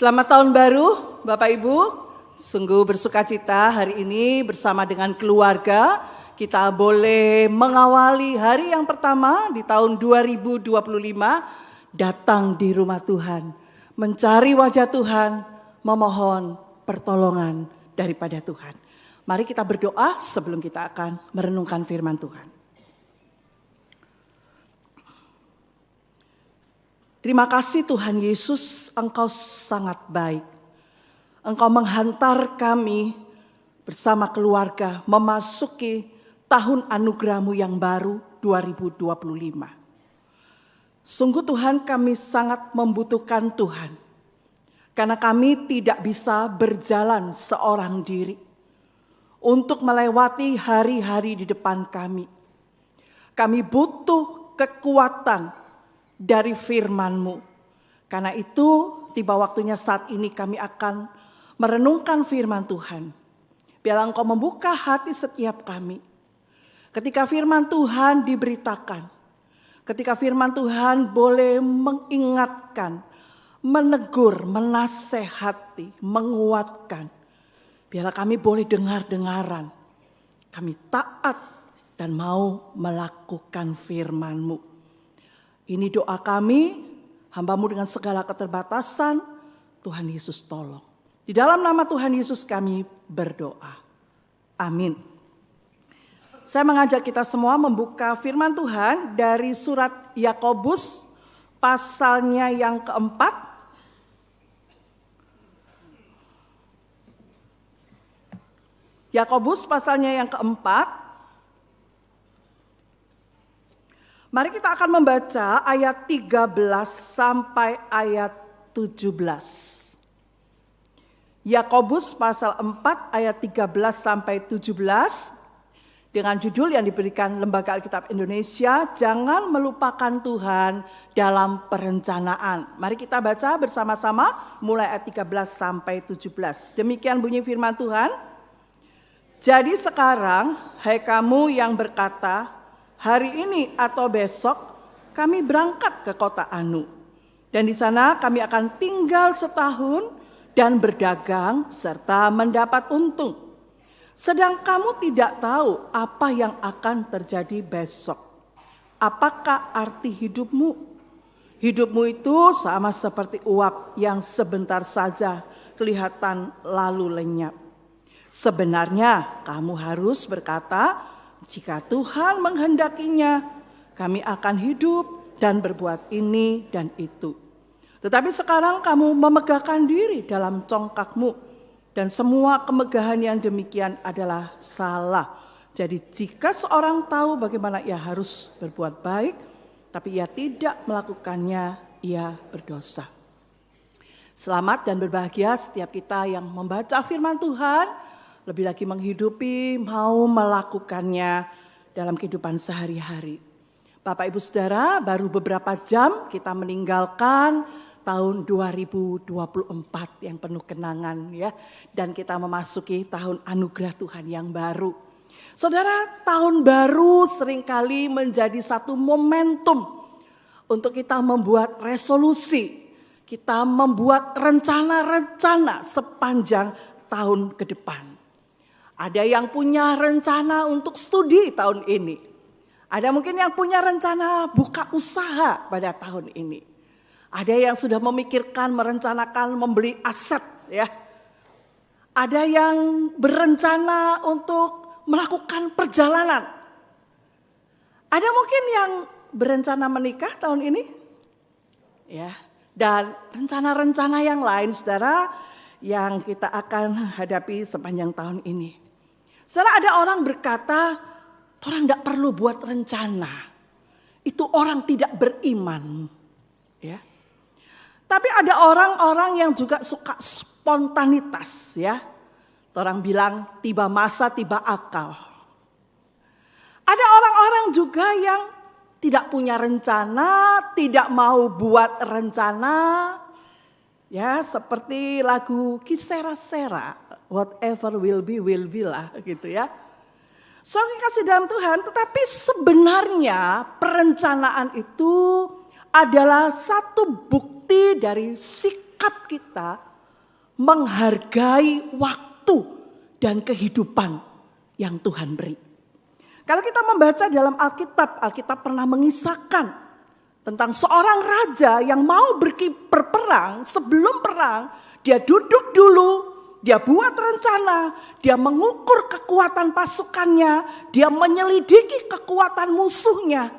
Selamat tahun baru Bapak Ibu, sungguh bersukacita hari ini bersama dengan keluarga kita boleh mengawali hari yang pertama di tahun 2025 datang di rumah Tuhan, mencari wajah Tuhan, memohon pertolongan daripada Tuhan. Mari kita berdoa sebelum kita akan merenungkan firman Tuhan. Terima kasih Tuhan Yesus, Engkau sangat baik. Engkau menghantar kami bersama keluarga memasuki tahun anugerah-Mu yang baru 2025. Sungguh Tuhan, kami sangat membutuhkan Tuhan. Karena kami tidak bisa berjalan seorang diri untuk melewati hari-hari di depan kami. Kami butuh kekuatan dari firman-Mu. Karena itu tiba waktunya saat ini kami akan merenungkan firman Tuhan. Biarlah Engkau membuka hati setiap kami. Ketika firman Tuhan diberitakan, ketika firman Tuhan boleh mengingatkan, menegur, menasehati, menguatkan. Biarlah kami boleh dengar-dengaran. Kami taat dan mau melakukan firman-Mu. Ini doa kami, hamba-Mu dengan segala keterbatasan, Tuhan Yesus tolong. Di dalam nama Tuhan Yesus kami berdoa. Amin. Saya mengajak kita semua membuka firman Tuhan dari surat Yakobus pasalnya yang keempat. Yakobus pasalnya yang keempat. Mari kita akan membaca ayat 13 sampai ayat 17. Yakobus pasal 4 ayat 13 sampai 17 dengan judul yang diberikan Lembaga Alkitab Indonesia, Jangan Melupakan Tuhan dalam Perencanaan. Mari kita baca bersama-sama mulai ayat 13 sampai 17. Demikian bunyi firman Tuhan. Jadi sekarang, hai kamu yang berkata, hari ini atau besok kami berangkat ke kota Anu. Dan di sana kami akan tinggal setahun dan berdagang serta mendapat untung. Sedang kamu tidak tahu apa yang akan terjadi besok. Apakah arti hidupmu? Hidupmu itu sama seperti uap yang sebentar saja kelihatan lalu lenyap. Sebenarnya kamu harus berkata, jika Tuhan menghendakinya, kami akan hidup dan berbuat ini dan itu. Tetapi sekarang kamu memegahkan diri dalam congkakmu, dan semua kemegahan yang demikian adalah salah. Jadi jika seorang tahu bagaimana ia harus berbuat baik, tapi ia tidak melakukannya, ia berdosa. Selamat dan berbahagia setiap kita yang membaca firman Tuhan, lebih lagi menghidupi, mau melakukannya dalam kehidupan sehari-hari. Bapak Ibu Saudara, baru beberapa jam kita meninggalkan tahun 2024 yang penuh kenangan ya. Dan kita memasuki tahun anugerah Tuhan yang baru. Saudara, tahun baru seringkali menjadi satu momentum untuk kita membuat resolusi. Kita membuat rencana-rencana sepanjang tahun ke depan. Ada yang punya rencana untuk studi tahun ini. Ada mungkin yang punya rencana buka usaha pada tahun ini. Ada yang sudah memikirkan, merencanakan membeli aset ya. Ada yang berencana untuk melakukan perjalanan. Ada mungkin yang berencana menikah tahun ini. Ya, dan rencana-rencana yang lain Saudara yang kita akan hadapi sepanjang tahun ini. Saudara, ada orang berkata, orang tidak perlu buat rencana. Itu orang tidak beriman. Ya. Tapi ada orang-orang yang juga suka spontanitas. Ya. Orang bilang tiba masa, tiba akal. Ada orang-orang juga yang tidak punya rencana, tidak mau buat rencana. Ya, seperti lagu Kisera-sera, whatever will be lah gitu ya. Saudara kasih dalam Tuhan, tetapi sebenarnya perencanaan itu adalah satu bukti dari sikap kita menghargai waktu dan kehidupan yang Tuhan beri. Kalau kita membaca dalam Alkitab pernah mengisahkan tentang seorang raja yang mau berperang. Sebelum perang, dia duduk dulu, dia buat rencana, dia mengukur kekuatan pasukannya, dia menyelidiki kekuatan musuhnya,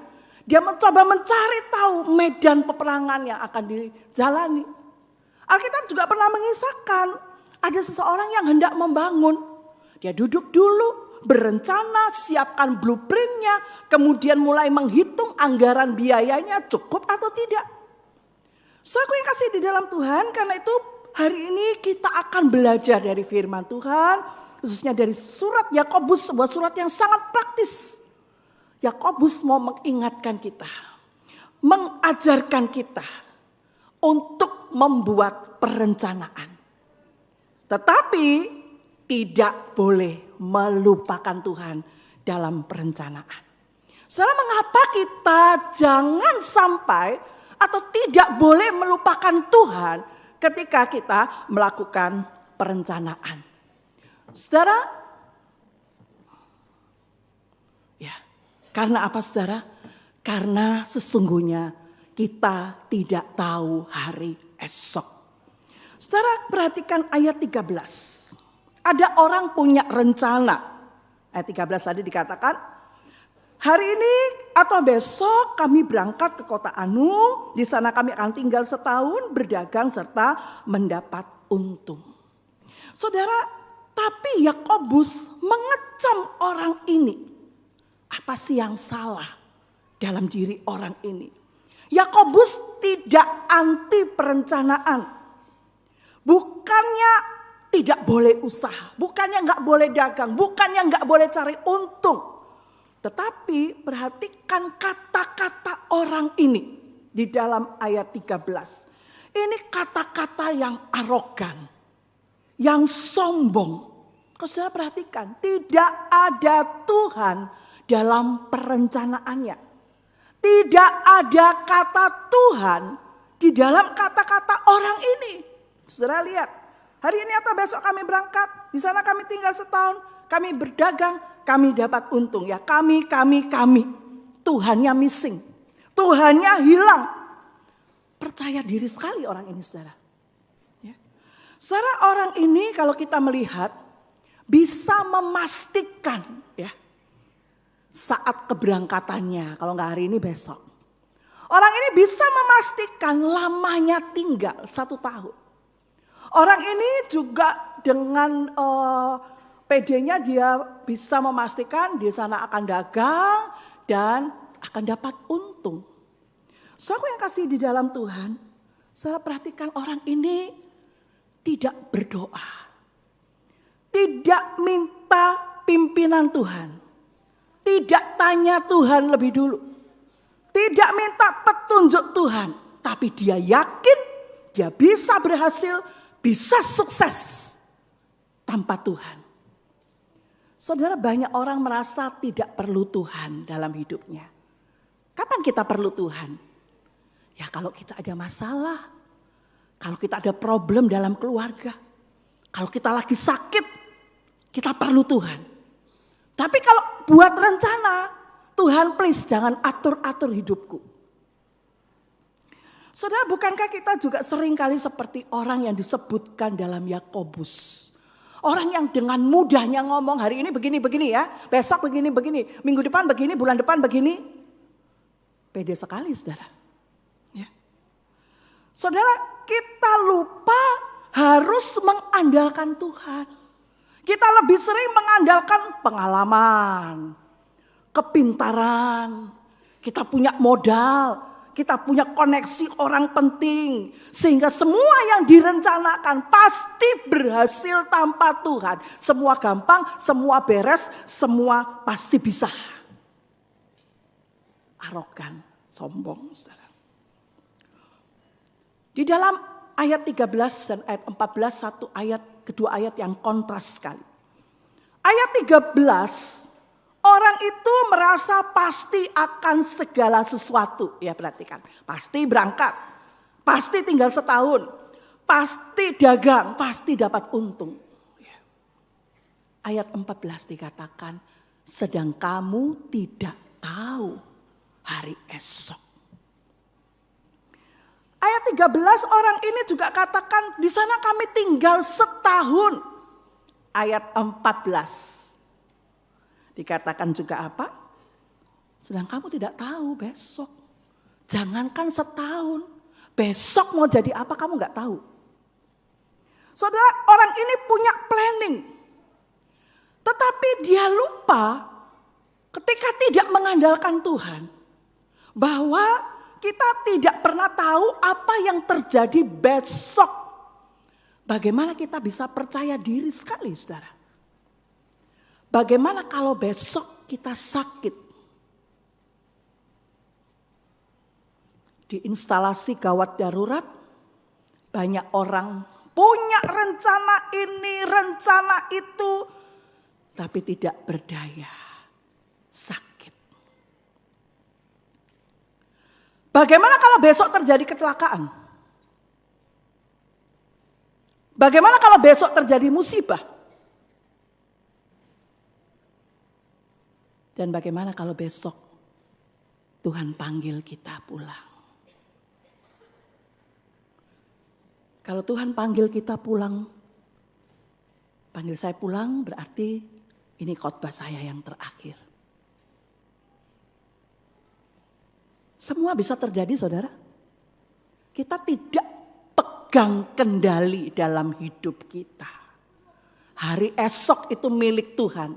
dia mencoba mencari tahu medan peperangan yang akan dijalani. Alkitab juga pernah mengisahkan ada seseorang yang hendak membangun. Dia duduk dulu, berencana, siapkan blueprintnya, kemudian mulai menghitung anggaran biayanya cukup atau tidak. Saudara yang kasih di dalam Tuhan, karena itu hari ini kita akan belajar dari firman Tuhan, khususnya dari surat Yakobus, sebuah surat yang sangat praktis. Yakobus mau mengingatkan kita, mengajarkan kita untuk membuat perencanaan. Tetapi tidak boleh melupakan Tuhan dalam perencanaan. Saudara, mengapa kita jangan sampai atau tidak boleh melupakan Tuhan ketika kita melakukan perencanaan? Saudara, ya, karena apa saudara? Karena sesungguhnya kita tidak tahu hari esok. Saudara, perhatikan ayat 13. Ada orang punya rencana. Ayat 13 tadi dikatakan, hari ini atau besok kami berangkat ke kota Anu. Di sana kami akan tinggal setahun, berdagang serta mendapat untung. Saudara, tapi Yakobus mengecam orang ini. Apa sih yang salah dalam diri orang ini? Yakobus tidak anti perencanaan. Bukannya tidak boleh usaha, bukannya nggak boleh dagang, bukannya nggak boleh cari untung. Tetapi perhatikan kata-kata orang ini di dalam ayat 13. Ini kata-kata yang arogan, yang sombong. Kau sudah perhatikan, tidak ada Tuhan dalam perencanaannya. Tidak ada kata Tuhan di dalam kata-kata orang ini. Saudara lihat, hari ini atau besok kami berangkat, di sana kami tinggal setahun, kami berdagang, kami dapat untung. Ya kami. Tuhannya missing, Tuhannya hilang. Percaya diri sekali orang ini saudara. Ya. Saudara, orang ini kalau kita melihat bisa memastikan ya saat keberangkatannya, kalau nggak hari ini besok. Orang ini bisa memastikan lamanya tinggal 1 tahun. Orang ini juga dengan PD-nya dia bisa memastikan di sana akan dagang dan akan dapat untung. Saudara yang kasih di dalam Tuhan, saudara perhatikan orang ini tidak berdoa. Tidak minta pimpinan Tuhan. Tidak tanya Tuhan lebih dulu. Tidak minta petunjuk Tuhan. Tapi dia yakin dia bisa berhasil, bisa sukses tanpa Tuhan. Saudara, banyak orang merasa tidak perlu Tuhan dalam hidupnya. Kapan kita perlu Tuhan? Ya kalau kita ada masalah, kalau kita ada problem dalam keluarga, kalau kita lagi sakit, kita perlu Tuhan. Tapi kalau buat rencana, Tuhan please jangan atur-atur hidupku. Saudara, bukankah kita juga seringkali seperti orang yang disebutkan dalam Yakobus? Orang yang dengan mudahnya ngomong hari ini begini-begini ya, besok begini-begini, minggu depan begini, bulan depan begini. Pede sekali saudara. Ya. Saudara, kita lupa harus mengandalkan Tuhan. Kita lebih sering mengandalkan pengalaman, kepintaran, kita punya modal, kita punya koneksi orang penting. Sehingga semua yang direncanakan pasti berhasil tanpa Tuhan. Semua gampang, semua beres, semua pasti bisa. Arogan, sombong. Saudara. Di dalam ayat 13 dan ayat 14, kedua ayat yang kontras sekali. Ayat 13, orang itu merasa pasti akan segala sesuatu. Ya perhatikan, pasti berangkat, pasti tinggal setahun, pasti dagang, pasti dapat untung. Ayat 14 dikatakan, sedang kamu tidak tahu hari esok. Ayat 13 orang ini juga katakan, di sana kami tinggal setahun. Ayat 14 dikatakan juga apa? Sedang kamu tidak tahu besok. Jangankan setahun, besok mau jadi apa kamu gak tahu. Saudara, orang ini punya planning. Tetapi dia lupa ketika tidak mengandalkan Tuhan. Bahwa kita tidak pernah tahu apa yang terjadi besok. Bagaimana kita bisa percaya diri sekali, saudara? Bagaimana kalau besok kita sakit? Di instalasi gawat darurat, banyak orang punya rencana ini, rencana itu, tapi tidak berdaya, sakit. Bagaimana kalau besok terjadi kecelakaan? Bagaimana kalau besok terjadi musibah? Dan bagaimana kalau besok Tuhan panggil kita pulang? Kalau Tuhan panggil kita pulang, panggil saya pulang berarti ini khotbah saya yang terakhir. Semua bisa terjadi, saudara. Kita tidak pegang kendali dalam hidup kita. Hari esok itu milik Tuhan.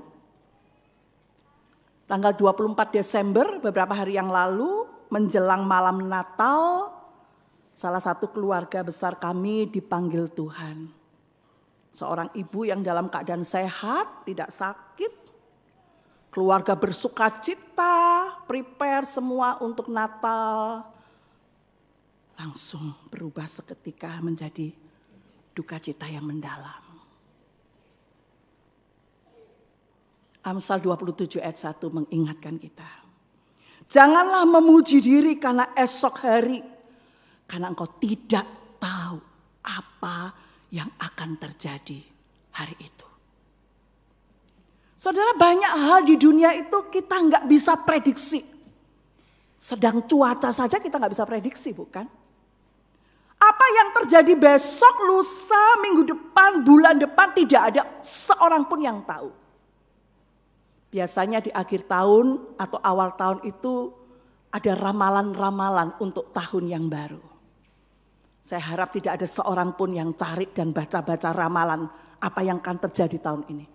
Tanggal 24 Desember, beberapa hari yang lalu, menjelang malam Natal, salah satu keluarga besar kami dipanggil Tuhan. Seorang ibu yang dalam keadaan sehat, tidak sakit. Keluarga bersuka cita, prepare semua untuk Natal. Langsung berubah seketika menjadi duka cita yang mendalam. Amsal 27 ayat 1 mengingatkan kita. Janganlah memuji diri karena esok hari. Karena engkau tidak tahu apa yang akan terjadi hari itu. Saudara, banyak hal di dunia itu kita nggak bisa prediksi. Sedang cuaca saja kita nggak bisa prediksi, bukan? Apa yang terjadi besok, lusa, minggu depan, bulan depan, tidak ada seorang pun yang tahu. Biasanya di akhir tahun atau awal tahun itu ada ramalan-ramalan untuk tahun yang baru. Saya harap tidak ada seorang pun yang cari dan baca-baca ramalan apa yang akan terjadi tahun ini.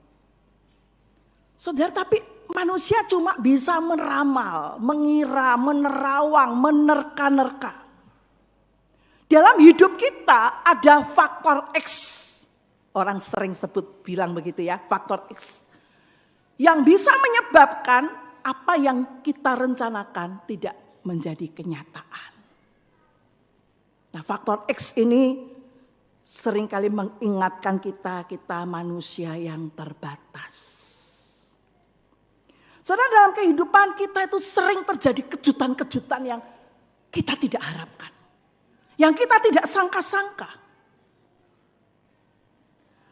Saudara, tapi manusia cuma bisa meramal, mengira, menerawang, menerka-nerka. Dalam hidup kita ada faktor X. Orang sering bilang begitu ya, faktor X. Yang bisa menyebabkan apa yang kita rencanakan tidak menjadi kenyataan. Nah, faktor X ini seringkali mengingatkan kita manusia yang terbatas. Saudara, dalam kehidupan kita itu sering terjadi kejutan-kejutan yang kita tidak harapkan. Yang kita tidak sangka-sangka.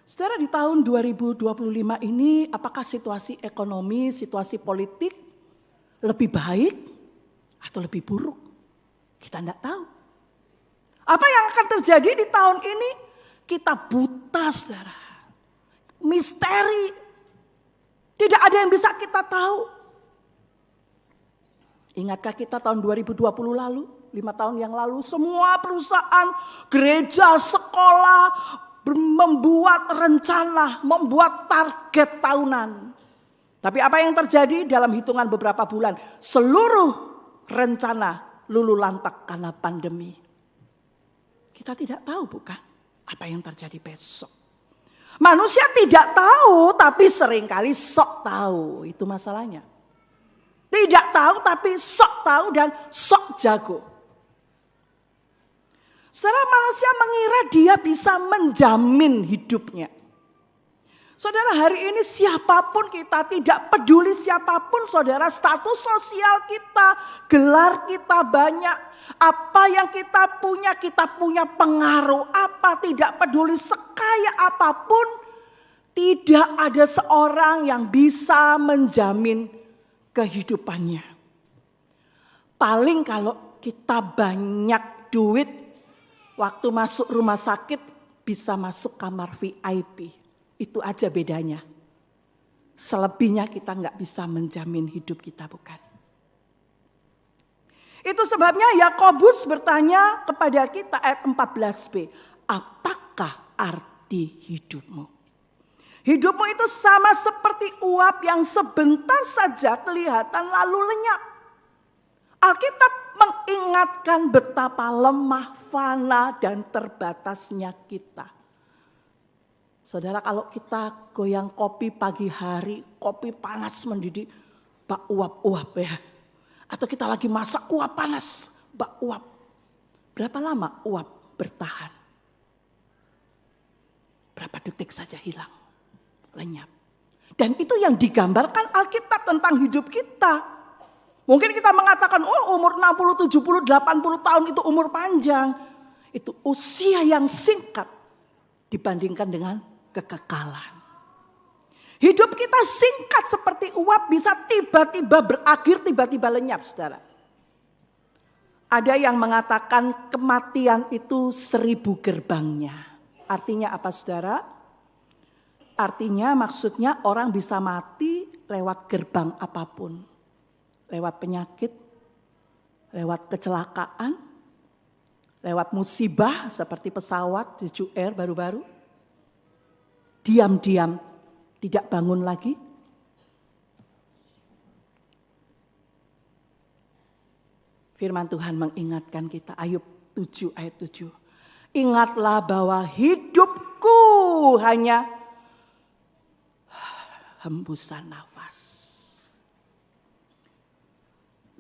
Saudara, di tahun 2025 ini apakah situasi ekonomi, situasi politik lebih baik atau lebih buruk? Kita tidak tahu. Apa yang akan terjadi di tahun ini? Kita buta, saudara. Misteri. Tidak ada yang bisa kita tahu. Ingatkah kita tahun 2020 lalu, 5 tahun yang lalu, semua perusahaan, gereja, sekolah membuat rencana, membuat target tahunan. Tapi apa yang terjadi dalam hitungan beberapa bulan? Seluruh rencana luluh lantak karena pandemi. Kita tidak tahu, bukan, apa yang terjadi besok. Manusia tidak tahu tapi seringkali sok tahu, itu masalahnya. Tidak tahu tapi sok tahu dan sok jago. Saudara, manusia mengira dia bisa menjamin hidupnya. Saudara, hari ini siapapun kita, tidak peduli siapapun saudara, status sosial kita, gelar kita banyak, apa yang kita punya pengaruh, apa tidak peduli sekaya apapun, tidak ada seorang yang bisa menjamin kehidupannya. Paling kalau kita banyak duit, waktu masuk rumah sakit bisa masuk kamar VIP. Itu aja bedanya. Selebihnya kita nggak bisa menjamin hidup kita, bukan? Itu sebabnya Yakobus bertanya kepada kita ayat 14b. Apakah arti hidupmu? Hidupmu itu sama seperti uap yang sebentar saja kelihatan lalu lenyap. Alkitab mengingatkan betapa lemah, fana, dan terbatasnya kita. Saudara, kalau kita goyang kopi pagi hari, kopi panas mendidih, bak uap-uap ya. Atau kita lagi masak uap panas, bak uap. Berapa lama uap bertahan? Berapa detik saja hilang, lenyap. Dan itu yang digambarkan Alkitab tentang hidup kita. Mungkin kita mengatakan, oh umur 60, 70, 80 tahun itu umur panjang. Itu usia yang singkat dibandingkan dengan kekekalan. Hidup kita singkat seperti uap, bisa tiba-tiba berakhir, tiba-tiba lenyap, saudara. Ada yang mengatakan kematian itu 1000 gerbangnya. Artinya apa, saudara? Artinya maksudnya orang bisa mati lewat gerbang apapun. Lewat penyakit, lewat kecelakaan, lewat musibah seperti pesawat Jeju Air baru-baru. Diam-diam tidak bangun lagi. Firman Tuhan mengingatkan kita, Ayub 7 ayat 7. Ingatlah bahwa hidupku hanya hembusan nafas.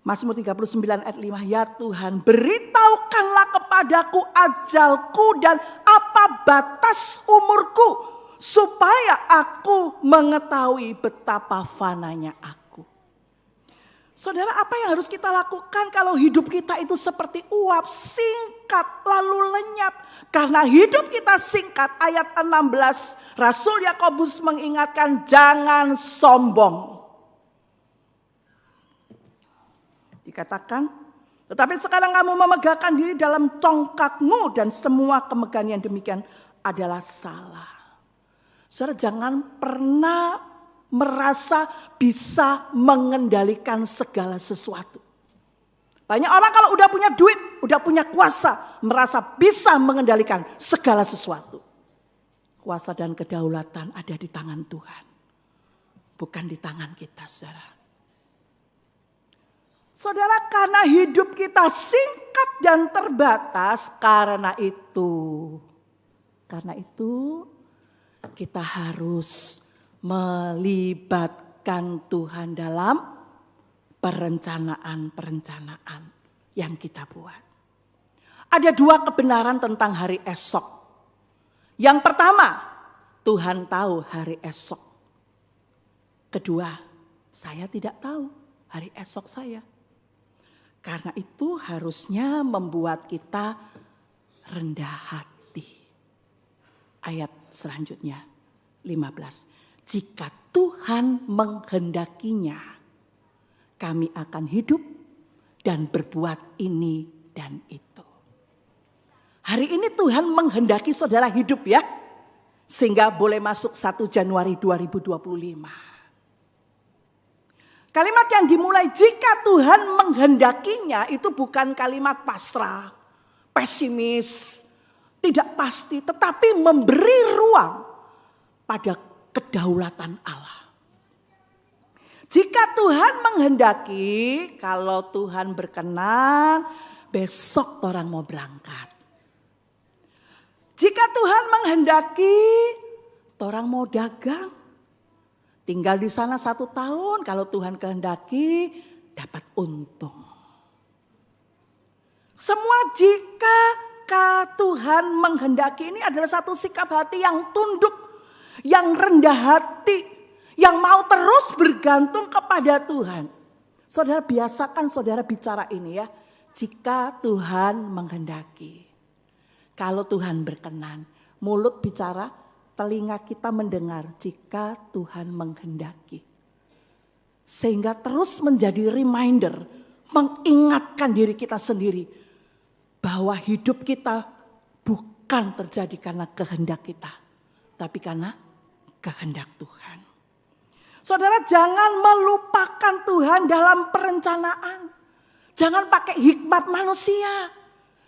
Mazmur 39 ayat 5. Ya Tuhan, beritahukanlah kepadaku ajalku dan apa batas umurku, supaya aku mengetahui betapa fananya aku. Saudara, apa yang harus kita lakukan kalau hidup kita itu seperti uap, singkat lalu lenyap? Karena hidup kita singkat, ayat 16, Rasul Yakobus mengingatkan jangan sombong. Dikatakan, tetapi sekarang kamu memegahkan diri dalam congkakmu dan semua kemegahan yang demikian adalah salah. Saudara, jangan pernah merasa bisa mengendalikan segala sesuatu. Banyak orang kalau udah punya duit, udah punya kuasa, merasa bisa mengendalikan segala sesuatu. Kuasa dan kedaulatan ada di tangan Tuhan, bukan di tangan kita, saudara. Saudara, karena hidup kita singkat dan terbatas, karena itu kita harus melibatkan Tuhan dalam perencanaan yang kita buat. Ada 2 kebenaran tentang hari esok. Yang pertama, Tuhan tahu hari esok. Kedua, saya tidak tahu hari esok saya. Karena itu harusnya membuat kita rendah hati. Ayat selanjutnya 15. Jika Tuhan menghendakinya, kami akan hidup dan berbuat ini dan itu. Hari ini Tuhan menghendaki saudara hidup ya. Sehingga boleh masuk 1 Januari 2025. Kalimat yang dimulai jika Tuhan menghendakinya itu bukan kalimat pasrah, pesimis, tidak pasti, tetapi memberi ruang pada kedaulatan Allah. Jika Tuhan menghendaki, kalau Tuhan berkenan, besok orang mau berangkat. Jika Tuhan menghendaki, orang mau dagang. Tinggal di sana 1 tahun, kalau Tuhan kehendaki dapat untung. Semua jika Tuhan menghendaki ini adalah satu sikap hati yang tunduk. yang rendah hati, yang mau terus bergantung kepada Tuhan. Saudara biasakan saudara bicara ini ya, jika Tuhan menghendaki. Kalau Tuhan berkenan, mulut bicara, telinga kita mendengar jika Tuhan menghendaki. Sehingga terus menjadi reminder, mengingatkan diri kita sendiri bahwa hidup kita bukan terjadi karena kehendak kita, tapi karena kehendak Tuhan. Saudara, jangan melupakan Tuhan dalam perencanaan. Jangan pakai hikmat manusia,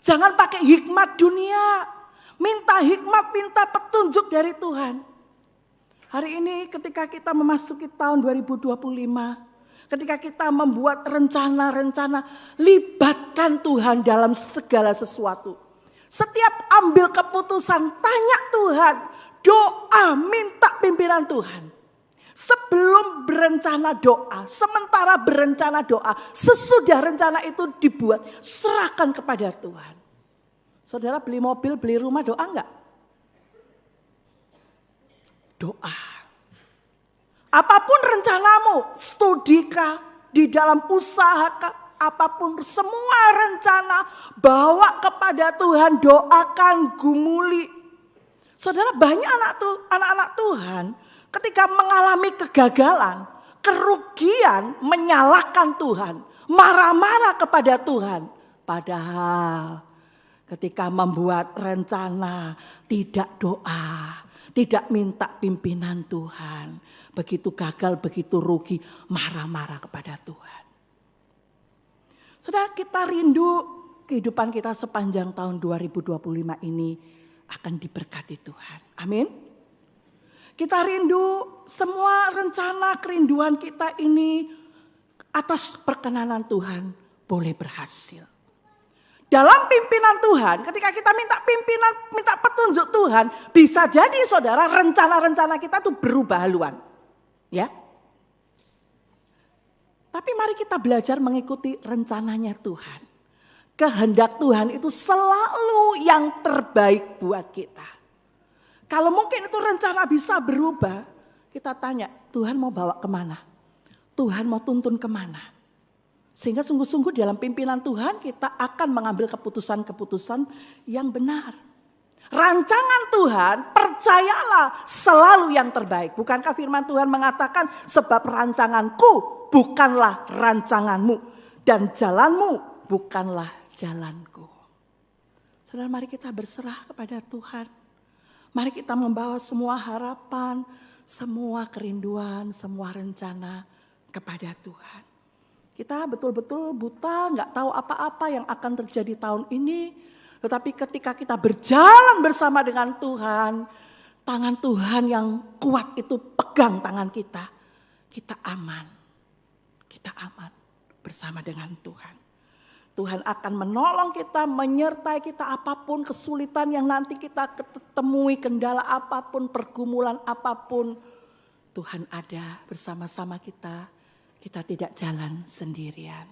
jangan pakai hikmat dunia. Minta hikmat, minta petunjuk dari Tuhan. Hari ini ketika kita memasuki tahun 2025, ketika kita membuat rencana-rencana, libatkan Tuhan dalam segala sesuatu. Setiap ambil keputusan, tanya Tuhan, doa, minta pimpinan Tuhan. Sebelum berencana doa, sementara berencana doa, sesudah rencana itu dibuat, serahkan kepada Tuhan. Saudara beli mobil, beli rumah, doa enggak? Doa. Apapun rencanamu, studi kah, di dalam usaha kah, apapun semua rencana, bawa kepada Tuhan, doakan, gumuli. Saudara, banyak anak-anak Tuhan ketika mengalami kegagalan, kerugian, menyalahkan Tuhan, marah-marah kepada Tuhan. Padahal ketika membuat rencana tidak doa, tidak minta pimpinan Tuhan. Begitu gagal, begitu rugi, marah-marah kepada Tuhan. Saudara, kita rindu kehidupan kita sepanjang tahun 2025 ini akan diberkati Tuhan. Amin. Kita rindu semua rencana kerinduan kita ini atas perkenanan Tuhan boleh berhasil. Dalam pimpinan Tuhan, ketika kita minta pimpinan, minta petunjuk Tuhan, bisa jadi saudara rencana-rencana kita tuh berubah haluan. Ya. Tapi mari kita belajar mengikuti rencananya Tuhan. Kehendak Tuhan itu selalu yang terbaik buat kita. Kalau mungkin itu rencana bisa berubah, kita tanya, Tuhan mau bawa kemana? Tuhan mau tuntun kemana? Sehingga sungguh-sungguh dalam pimpinan Tuhan kita akan mengambil keputusan-keputusan yang benar. Rancangan Tuhan, percayalah, selalu yang terbaik. Bukankah firman Tuhan mengatakan, sebab rancanganku bukanlah rancanganmu, dan jalanmu bukanlah jalanku. Saudara, mari kita berserah kepada Tuhan. Mari kita membawa semua harapan, semua kerinduan, semua rencana kepada Tuhan. Kita betul-betul buta, gak tahu apa-apa yang akan terjadi tahun ini. Tetapi ketika kita berjalan bersama dengan Tuhan, tangan Tuhan yang kuat itu pegang tangan kita. Kita aman. Kita aman bersama dengan Tuhan. Tuhan akan menolong kita, menyertai kita apapun kesulitan yang nanti kita temui, kendala apapun, pergumulan apapun. Tuhan ada bersama-sama kita. Kita tidak jalan sendirian.